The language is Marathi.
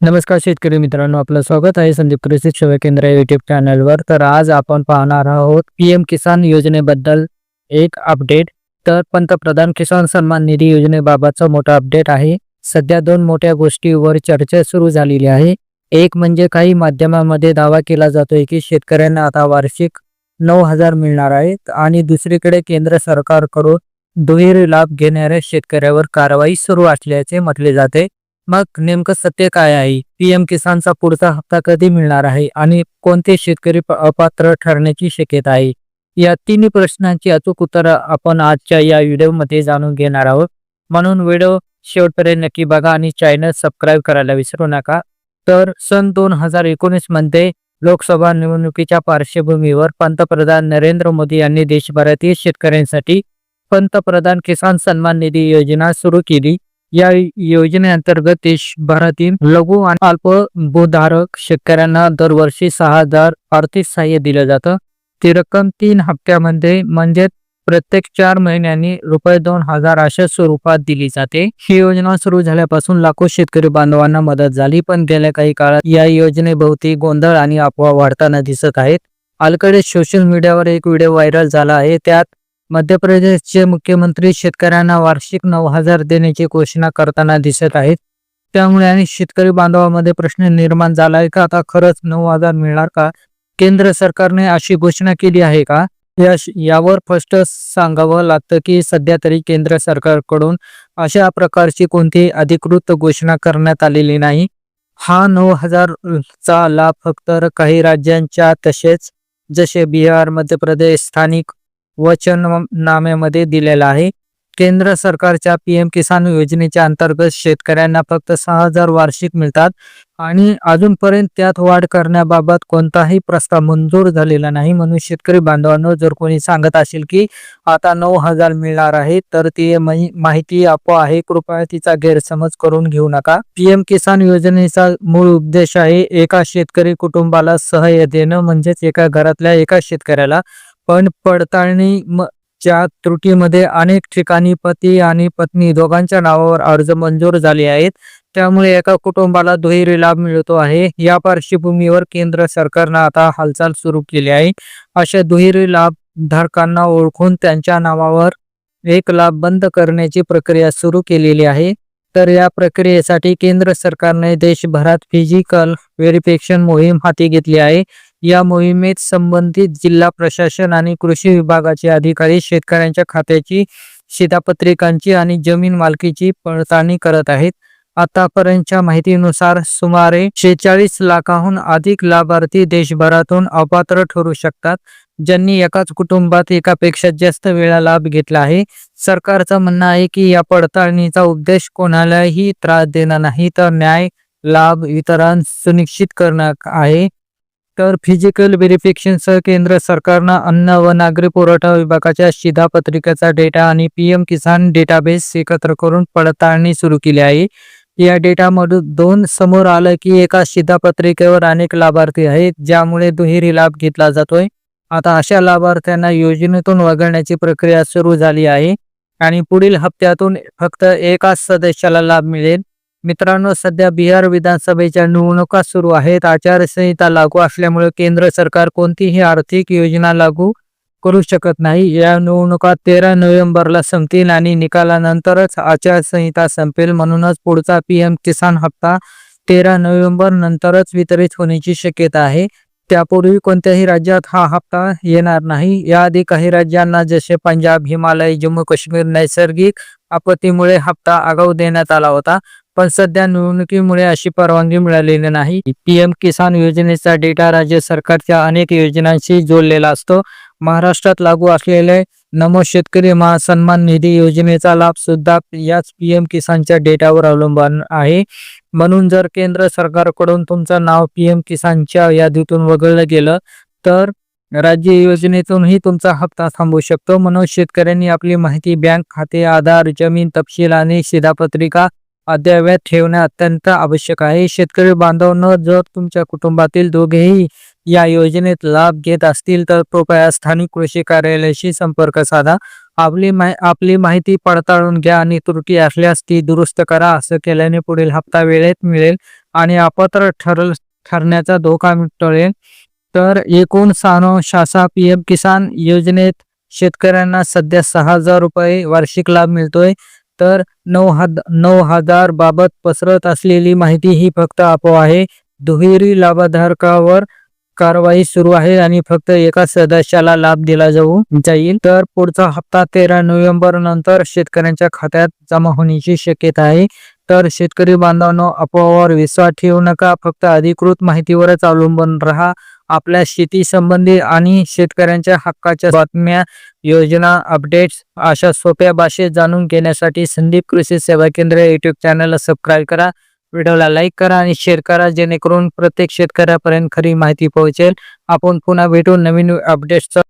नमस्कार शेतकरी मित्रांनो, आपलं स्वागत आहे संदीप कृषी सेवा केंद्र या युट्यूब चॅनलवर. तर आज आपण पाहणार आहोत पीएम किसान योजनेबद्दल एक अपडेट. तर पंतप्रधान किसान सन्मान निधी योजनेबाबतचा मोठा अपडेट आहे. सध्या दोन मोठ्या गोष्टीवर चर्चा सुरू झालेली आहे. एक म्हणजे काही माध्यमांमध्ये दावा केला जातोय की शेतकऱ्यांना आता वार्षिक 9,000 मिळणार आहेत आणि दुसरीकडे केंद्र सरकारकडून दुहेरी लाभ घेणाऱ्या शेतकऱ्यावर कारवाई सुरू असल्याचे म्हटले जाते. मग नेमकं सत्य काय आहे? पीएम किसानचा पुढचा हप्ता कधी मिळणार आहे आणि कोणते शेतकरी अपात्र ठरण्याची शक्यता आहे? या तिन्ही प्रश्नांची अचूक उत्तर आपण आजच्या या व्हिडिओमध्ये जाणून घेणार आहोत. म्हणून व्हिडिओ शेवटपर्यंत नक्की बघा आणि चॅनल सबस्क्राईब करायला विसरू नका. तर सन 2019 मध्ये लोकसभा निवडणुकीच्या पार्श्वभूमीवर पंतप्रधान नरेंद्र मोदी यांनी देशभरातील शेतकऱ्यांसाठी पंतप्रधान किसान सन्मान निधी योजना सुरू केली. या योजनेअंतर्गत देशभरातील लघु आणि अल्प भूधारक शेतकऱ्यांना दरवर्षी 6,000 आर्थिक सहाय्य दिलं जातं. ती रक्कम 3 हप्त्यामध्ये म्हणजे प्रत्येक 4 महिन्यांनी ₹2,000 अशा स्वरूपात दिली जाते. ही योजना सुरू झाल्यापासून लाखो शेतकरी बांधवांना मदत झाली, पण गेल्या काही काळात या योजनेभोवती गोंधळ आणि अफवा वाढताना दिसत आहेत. अलीकडे सोशल मीडियावर एक व्हिडिओ व्हायरल झाला आहे. त्यात मध्य प्रदेशचे मुख्यमंत्री शेतकऱ्यांना वार्षिक 9,000 देण्याची घोषणा करताना दिसत आहेत. त्यामुळे आणि शेतकरी बांधवांमध्ये प्रश्न निर्माण झाला आहे का आता खरंच 9,000 मिळणार का? केंद्र सरकारने अशी घोषणा केली आहे का? यावर स्पष्ट सांगावं लागतं की सध्या तरी केंद्र सरकारकडून अशा प्रकारची कोणतीही अधिकृत घोषणा करण्यात आलेली नाही. हा 9,000 चा लाभ फक्त काही राज्यांच्या तसेच जसे बिहार, मध्य प्रदेश स्थानिक वचननाम्यामध्ये दिलेला आहे. केंद्र सरकारच्या पीएम किसान योजनेच्या अंतर्गत शेतकऱ्यांना फक्त 6,000 वार्षिक मिळतात आणि अजूनपर्यंत त्यात वाढ करण्याबाबत कोणताही प्रस्ताव मंजूर झालेला नाही. म्हणून शेतकरी बांधवांनो, जर कोणी सांगत असेल की आता 9,000 मिळणार आहे तर ती माहिती अफवा आहे. कृपया तिचा गैरसमज करून घेऊ नका. पीएम किसान योजनेचा मूळ उद्देश आहे एका शेतकरी कुटुंबाला सहाय्य देणं, म्हणजेच एका घरातल्या एका शेतकऱ्याला. पण पडताळणीच्या त्रुटीमध्ये अनेक ठिकाणी पती आणि पत्नी दोघांच्या नावावर अर्ज मंजूर झाले आहेत. त्यामुळे एका कुटुंबाला दुहेरी लाभ मिळतो आहे. या पार्श्वभूमीवर केंद्र सरकारनं आता हालचाल सुरू केली आहे. अशा दुहेरी लाभ धारकांना ओळखून त्यांच्या नावावर एक लाभ बंद करण्याची प्रक्रिया सुरू केलेली आहे. तर या प्रक्रियेसाठी केंद्र सरकारने देशभरात फिजिकल व्हेरिफिकेशन मोहीम हाती घेतली आहे. या मोहिमेत संबंधित जिल्हा प्रशासन आणि कृषी विभागाचे अधिकारी शेतकऱ्यांच्या खात्याची शिधापत्रिकांची आणि जमीन मालकीची पडताळणी करत आहेत. आतापर्यंतच्या माहितीनुसार सुमारे 46 लाखाहून अधिक लाभार्थी देशभरातून अपात्र ठरू शकतात, ज्यांनी एकाच कुटुंबात एकापेक्षा जास्त वेळा लाभ घेतला आहे. सरकारचं म्हणणं आहे की या पडताळणीचा उद्देश कोणालाही त्रास देणं नाही, तर न्याय लाभ वितरण सुनिश्चित करणं आहे. तर फिजिकल व्हेरिफिकेशनसह केंद्र सरकारनं अन्न व नागरी पुरवठा विभागाच्या शिधापत्रिकेचा डेटा आणि पीएम किसान डेटाबेस एकत्र करून पडताळणी सुरू केली आहे. या डेटामधून दोन समोर आलं की एका शिधापत्रिकेवर अनेक लाभार्थी आहेत, ज्यामुळे दुहेरी लाभ घेतला जातोय. आता अशा लाभार्थ्यांना योजनेतून वगळण्याची प्रक्रिया सुरू झाली आहे आणि पुढील हप्त्यातून फक्त एकाच सदस्याला लाभ मिळेल. मित्रांनो, सध्या बिहार विधानसभेच्या निवडणुका सुरू आहेत. आचारसंहिता लागू असल्यामुळे केंद्र सरकार कोणतीही आर्थिक योजना लागू करू शकत नाही. या निवडणुका 13 नोव्हेंबरला संपतील आणि निकालानंतरच आचारसंहिता संपेल. म्हणूनच पुढचा पीएम किसान हप्ता 13 नोव्हेंबर नंतरच वितरित होण्याची शक्यता आहे. त्यापूर्वी कोणत्याही राज्यात हा हप्ता येणार नाही. याआधी काही राज्यांना जसे पंजाब, हिमालय, जम्मू काश्मीर नैसर्गिक आपत्तीमुळे हप्ता आगाऊ देण्यात आला होता, पण सध्या निवडणुकीमुळे अशी परवानगी मिळालेली नाही. पीएम किसान योजनेचा डेटा राज्य सरकारच्या अनेक योजनांशी जोडलेला असतो. महाराष्ट्रात लागू असलेले नमो शेतकरी महासन्मान निधी योजनेचा लाभ सुद्धा याच पीएम किसानच्या डेटावर अवलंबून आहे. म्हणून जर केंद्र सरकारकडून तुमचं नाव पीएम किसानच्या यादीतून वगळलं गेलं तर राज्य योजनेतूनही तुमचा हप्ता थांबू शकतो. म्हणून शेतकऱ्यांनी आपली माहिती, बँक खाते, आधार, जमीन तपशील आणि शिधापत्रिका अद्ययावत ठेवणे अत्यंत आवश्यक आहे. शेतकरी बांधवांनो, जर तुमच्या कुटुंबातील दोघेही या योजनेत लाभ घेत असतील तर कृपया स्थानिक कृषी कार्यालयाशी संपर्क साधा. आपली माहिती पडताळून घ्या आणि त्रुटी असल्यास ती दुरुस्त करा. असं केल्याने पुढील हप्ता वेळेत मिळेल आणि अपात्र ठरण्याचा धोका टळेल. तर एकूण सानुशासा पीएम किसान योजनेत शेतकऱ्यांना सध्या 6,000 रुपये वार्षिक लाभ मिळतोय. तर 9,000 बाबत पसरत असलेली माहिती ही फक्त अफवा आहे. दुहेरी लाभधारकावर कारवाई सुरू आहे आणि फक्त एका सदस्याला लाभ दिला जाईल. तर पुढचा हप्ता 13 नोव्हेंबर नंतर शेतकऱ्यांच्या खात्यात जमा होण्याची शक्यता आहे. तर शेतकरी बांधवांनो, अफवावर विश्वास ठेवू नका. फक्त अधिकृत माहितीवरच अवलंबून राहा. आपल्या शेती संबंधी आणि शेतकऱ्यांच्या हक्काच्या बातम्या, योजना, अपडेट्स अशा सोप्या भाषेत जाणून घेण्यासाठी संदीप कृषी सेवा केंद्र यूट्यूब चॅनलला सबस्क्राईब करा. व्हिडिओला लाईक करा आणि शेअर करा, जेणेकरून प्रत्येक शेतकऱ्यापर्यंत खरी माहिती पोहोचेल. आपण पुन्हा भेटू नवीन अपडेट्स